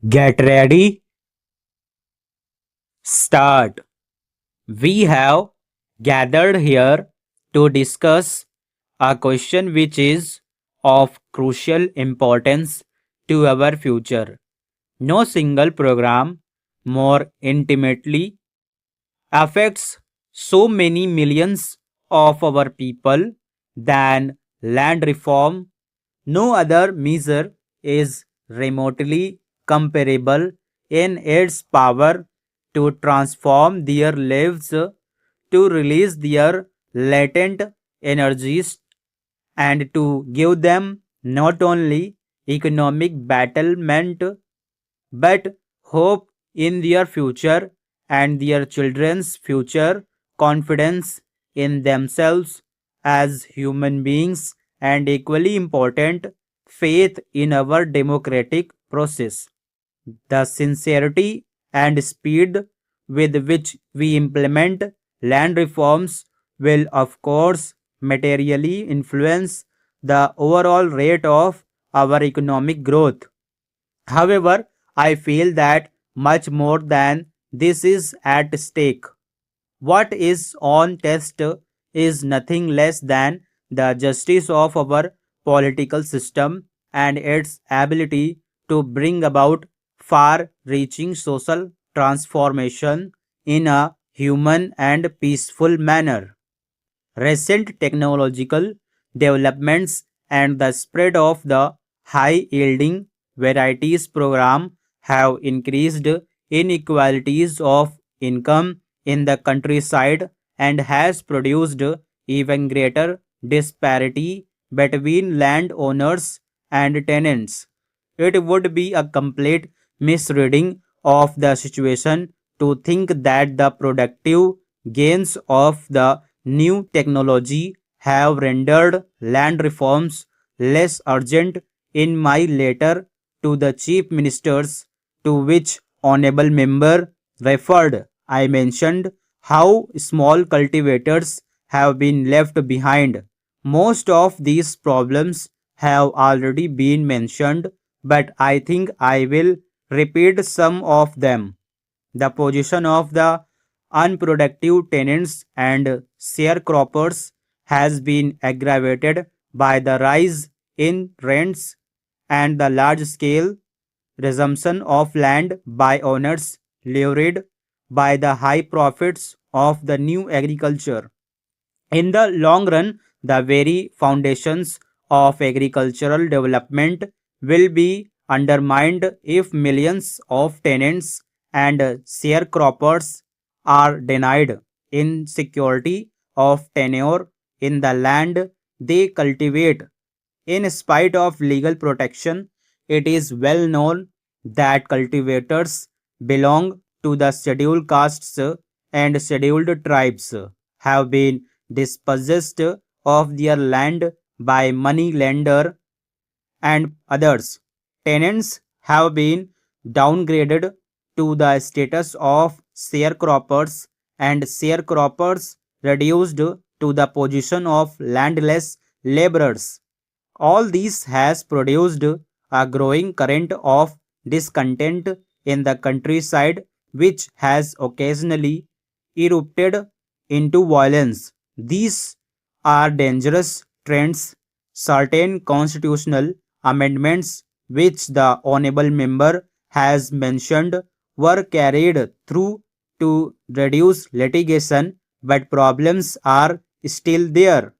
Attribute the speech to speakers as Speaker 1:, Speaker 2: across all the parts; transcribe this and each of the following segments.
Speaker 1: Get ready, start. We have gathered here to discuss a question which is of crucial importance to our future. No single program more intimately affects so many millions of our people than land reform. No other measure is remotely comparable in its power to transform their lives, to release their latent energies, and to give them not only economic battlement but hope in their future and their children's future, confidence in themselves as human beings, and equally important, faith in our democratic process. The sincerity and speed with which we implement land reforms will, of course, materially influence the overall rate of our economic growth. However, I feel that much more than this is at stake. What is on test is nothing less than the justice of our political system and its ability to bring about far reaching social transformation in a human and peaceful manner. Recent technological developments and the spread of the high yielding varieties program have increased inequalities of income in the countryside and has produced even greater disparity between landowners and tenants. It would be a complete misreading of the situation to think that the productive gains of the new technology have rendered land reforms less urgent. In my letter to the chief ministers, to which honorable member referred, I mentioned how small cultivators have been left behind. Most of these problems have already been mentioned, but I think I will repeat some of them. The position of the unproductive tenants and sharecroppers has been aggravated by the rise in rents and the large scale resumption of land by owners lured by the high profits of the new agriculture. In the long run, the very foundations of agricultural development will be undermined if millions of tenants and sharecroppers are denied in security of tenure in the land they cultivate. In spite of legal protection, it is well known that cultivators belong to the scheduled castes and scheduled tribes have been dispossessed of their land by money lender and others. Tenants have been downgraded to the status of sharecroppers and sharecroppers reduced to the position of landless laborers. All this has produced a growing current of discontent in the countryside, which has occasionally erupted into violence. These are dangerous trends. Certain constitutional amendments, which the honorable member has mentioned, were carried through to reduce litigation, but problems are still there.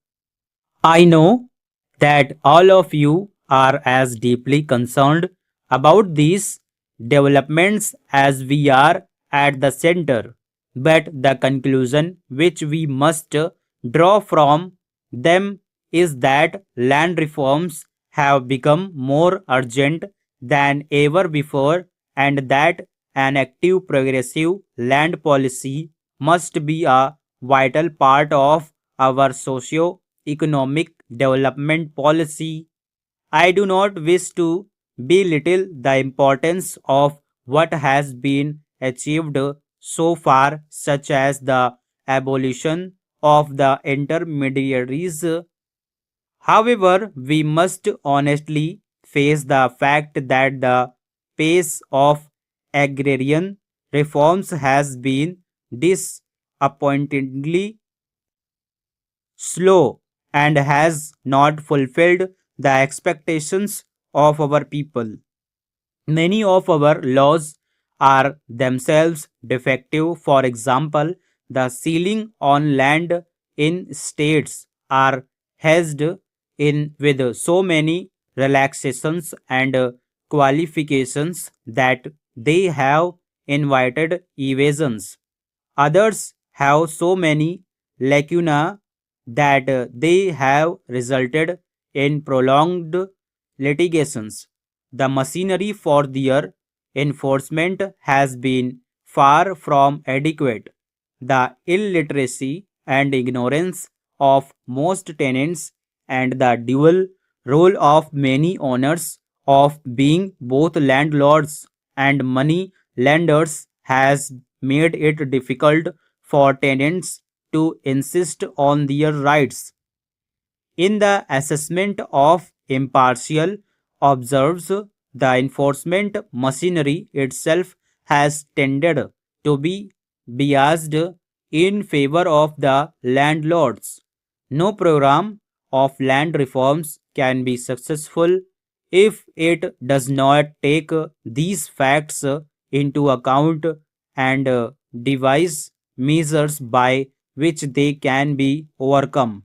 Speaker 1: I know that all of you are as deeply concerned about these developments as we are at the center, but the conclusion which we must draw from them is that land reforms have become more urgent than ever before, and that an active progressive land policy must be a vital part of our socio economic development policy. I do not wish to belittle the importance of what has been achieved so far, such as the abolition of the intermediaries. However, we must honestly face the fact that the pace of agrarian reforms has been disappointingly slow and has not fulfilled the expectations of our people. Many of our laws are themselves defective. For example, the ceiling on land in states are hedged in with so many relaxations and qualifications that they have invited evasions. Others have so many lacuna that they have resulted in prolonged litigations. The machinery for their enforcement has been far from adequate. The illiteracy and ignorance of most tenants and the dual role of many owners of being both landlords and money lenders has made it difficult for tenants to insist on their rights. In the assessment of impartial observes, the enforcement machinery itself has tended to be biased in favor of the landlords. No program of land reforms can be successful if it does not take these facts into account and devise measures by which they can be overcome.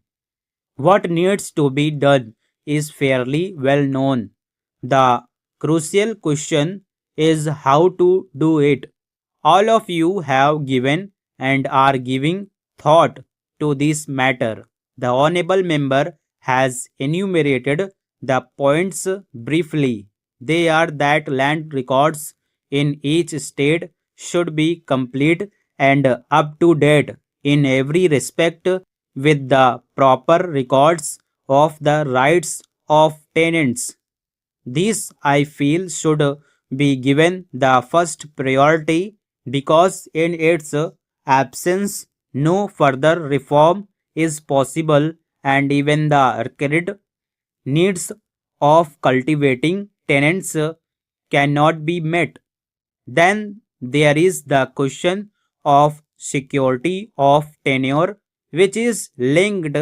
Speaker 1: What needs to be done is fairly well known. The crucial question is how to do it. All of you have given and are giving thought to this matter. The honorable member has enumerated the points briefly. They are that land records in each state should be complete and up to date in every respect with the proper records of the rights of tenants. This, I feel, should be given the first priority because in its absence, no further reform is possible, and even the required needs of cultivating tenants cannot be met. Then there is the question of security of tenure, which is linked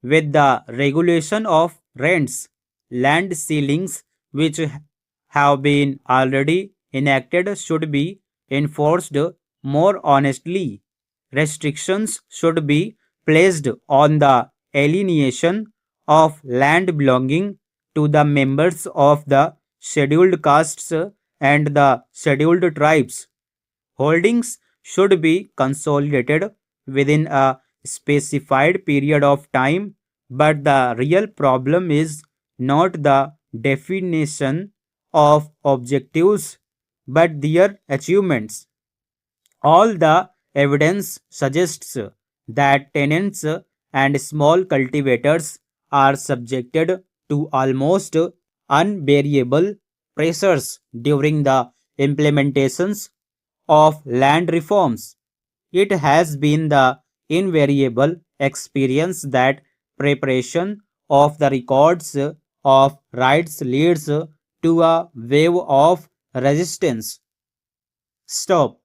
Speaker 1: with the regulation of rents. Land ceilings, which have been already enacted, should be enforced more honestly. Restrictions should be placed on the alienation of land belonging to the members of the scheduled castes and the scheduled tribes. Holdings should be consolidated within a specified period of time, but the real problem is not the definition of objectives but their achievements. All the evidence suggests that tenants and small cultivators are subjected to almost unbearable pressures during the implementations of land reforms. It has been the invariable experience that preparation of the records of rights leads to a wave of resistance. Stop.